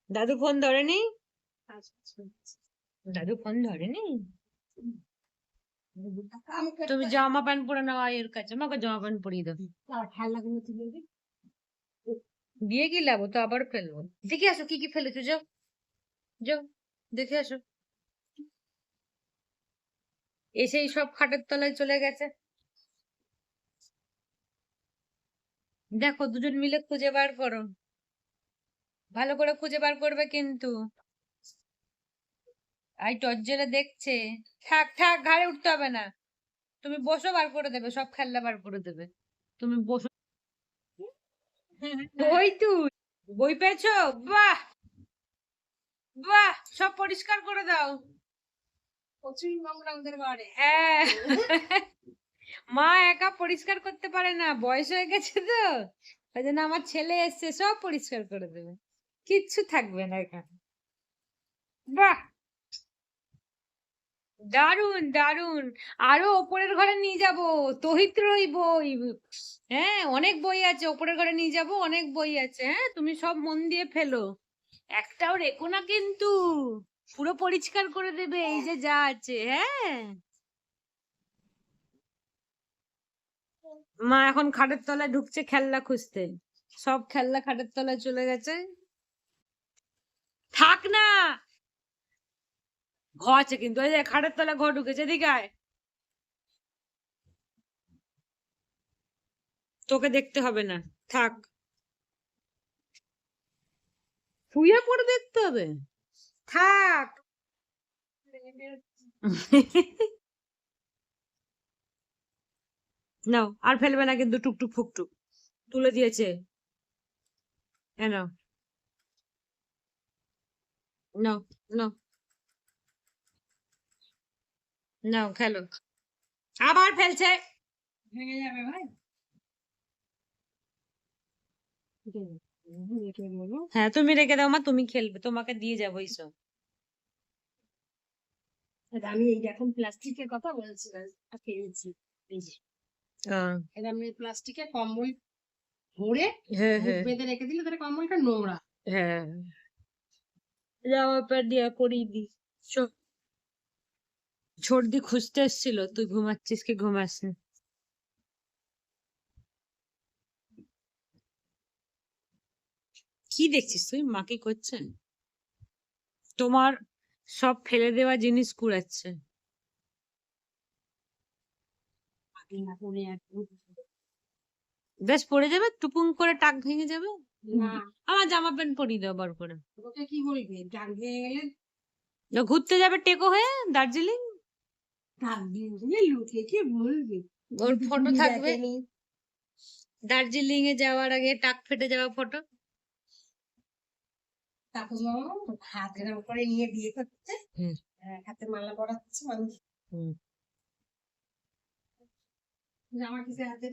দাদু ফোন ধরেনি? দাদু ফোন ধরেনি? তুমি জামা প্যান্ট পরে নাও আয়ের কাছে, আমাকে জামা প্যান্ট পরিয়ে দাও। দিয়ে কি লাভ, তো আবার ফেলবো। দেখে আসো কি কি ফেলেছো, যাও যাও দেখে আসো। এসেই সব খাটের তলায় চলে গেছে। দেখো দুজন মিলে খুঁজে বার করো, ভালো করে খুঁজে বার করবে কিন্তু। আই টর্চ জ্বেলে দেখছে। থাক থাক, ঘাড়ে উঠতে হবে না, তুমি বসো, বার করে দেবে, সব খেলনা বার করে দেবে। তুমি বসো। বই তুই বই পেয়েছো? বাহ বাহ, সব পরিষ্কার করে দাও। প্রচুর নোংরা ওদের ঘরে। হ্যাঁ মা একা পরিষ্কার করতে পারে না, বয়স হয়ে গেছে তো, ওই জন্য আমার ছেলে এসছে, সব পরিষ্কার করে দেবে, কিচ্ছু থাকবে না এখানে। বাহ, দারুন দারুন। আরো ওপরের ঘরে নিয়ে যাব, তহিত্রই বই। হ্যাঁ অনেক বই আছে, ওপরের ঘরে নিয়ে যাব, অনেক বই আছে। হ্যাঁ তুমি সব মন দিয়ে ফেলো, একটাও রেখো না কিন্তু, পুরো পরিষ্কার করে দেবে এই যে যা আছে। হ্যাঁ মা এখন খাটের তলায় ঢুকছে খেলনা খুঁজতে, সব খেলনা খাটের তলায় চলে গেছে। থাক না, ঘর আছে কিন্তু, ওই যে খাটের তলায় ঘর ঢুকেছে, এদিকে আয়। তোকে দেখতে হবে না, থাক। শুয়ে পড়ে দেখতে হবে, থাক নাও, আর ফেলবে না কিন্তু, টুকটুক ফুকটুক তুলে দিয়েছে। নাও নাও নাও নাও খেলো। আবার ফেলছে, ভেঙে যাবে ভাই। হ্যাঁ তুমি রেখে দাও মা, তুমি খেলবে, তোমাকে দিয়ে যাবো এইসব। আমি এই এখন প্লাস্টিকের কথা বলছিলাম, পেয়েছি এই যে এটা আমি প্লাস্টিকের কম্বল ভরে বেঁধে রেখে দিলে তাহলে কম্বলটা নোংরা। হ্যাঁ জামা প্যান্ট দিয়ে পরিয়ে দি। ছোটদি খুঁজতে এসেছিল, তুই ঘুমাচ্ছিস কি ঘুমাসনি? কি দেখছিস তুই, মা কি করছে? তোমার সব ফেলে দেওয়া জিনিস কুড়াচ্ছে। বেশ পড়ে যাবে, টুপুং করে টাক ভেঙে যাবে। আমার জামা প্যান্ট পরিয়ে দাও বার করে। তোকে কি বলবি, টাক ভেঙে গেলে ঘুরতে যাবে টেকো হয়ে দার্জিলিং। দার্জিলিং লোকে কি বলবি, ওর ফটো থাকবে দার্জিলিং এ যাওয়ার আগে টাক ফেটে যাওয়া ফটো। তারপর হাত এরকম করে নিয়ে বিয়ে করছে, হাতে মালা পরাচ্ছে মানুষ।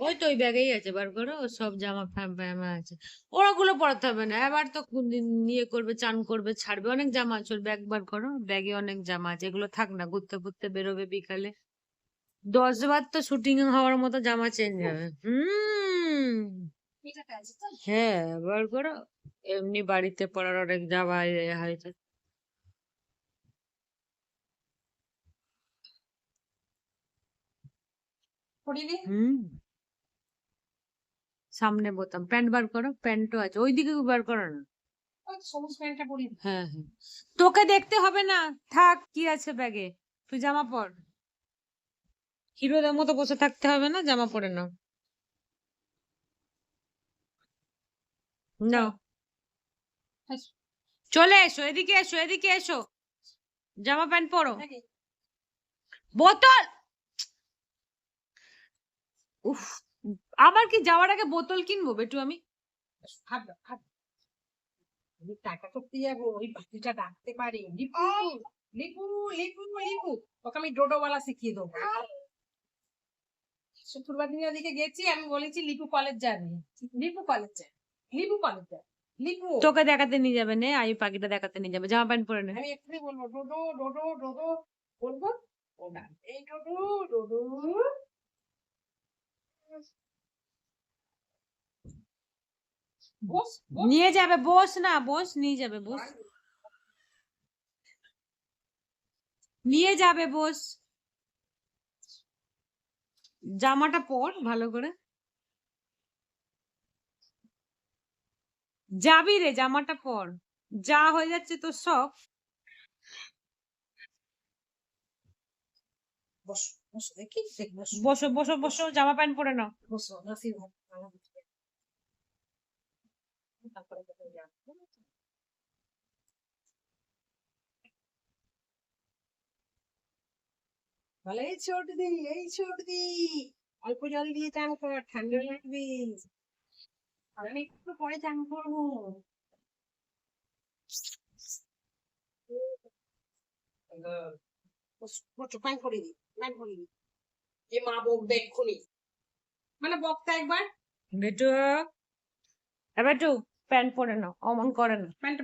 ওই তো ওই ব্যাগেই আছে, বার করো, ও সব জামা প্যামা আছে, ওগুলো পরাতে হবে না, এবার তো নিয়ে করবে, চান করবে, ছাড়বে, অনেক জামা আছে ওর, ব্যাগ বার করো, ব্যাগে অনেক জামা আছে, এগুলো থাক না, ঘুরতে ঘুরতে বেরোবে বিকালে, 10 বার তো শুটিং হওয়ার মতো জামা চেঞ্জ হবে। হ্যাঁ বার করো, এমনি বাড়িতে পড়ার অনেক জামা হয়েছে। হুম, সামনে বোতাম, প্যান্ট বার করো, প্যান্টও আছে ওইদিকে, বার করো না। সবুজ প্যান্টটা পরি। হ্যাঁ হ্যাঁ, তোকে দেখতে হবে না, থাক, কি আছে ব্যাগে, তুই জামা পর, হিরোদের মতো বসে থাকতে হবে না, জামা পরে নাও। নাও চলে এসো, এদিকে এসো, এদিকে এসো, জামা প্যান্ট পরো। বোতল, উফ, আবার কি যাওয়ার আগে বোতল কিনবো বেটু আমি? টাকা করতে যাবো, ওই বাকিটা ডাকতে পারি, লিপু লিপু লিপু লিপু, ওকে আমি ডোডোওয়ালা শিখিয়ে দেবো। শুক্রবার দিনের দিকে গেছি, আমি বলেছি লিপু কলেজ যাবে, লিপু কলেজ যাবে, লিপু কলেজ যাবে, লিপু তোকে দেখাতে নিয়ে যাবে, নে আই পাখিটা দেখাতে নিয়ে যাবে, জামা প্যান্ট পরে নে। আমি এক্ষুনি বলবো ডোডো ডোডো ডোডো বলবো, ও না এই ডোডো ডোডো। নিয়ে যাবে, বস না, বস, নিয়ে যাবে, বস, নিয়ে যাবে, বস। জামাটা পর ভালো করে। যাবি রে, জামাটা পর। যা হয়ে যাচ্ছে তোর সব। বসো বসো বসো, জামা প্যান্ট পরে নাও। এই ছোট দি, এই ছোট দি, অল্প জল দিয়ে চান কর, ঠান্ডা লাগবে। আমি একটু পরে চান করবো। প্যান্ট পরে দি, প্যান্ট পরে দি। এ মা বকবে এক্ষুনি, মানে বকতে একবার। বেটু, বেটু, প্যান্ট পরে নাও, অমন করে না, প্যান্ট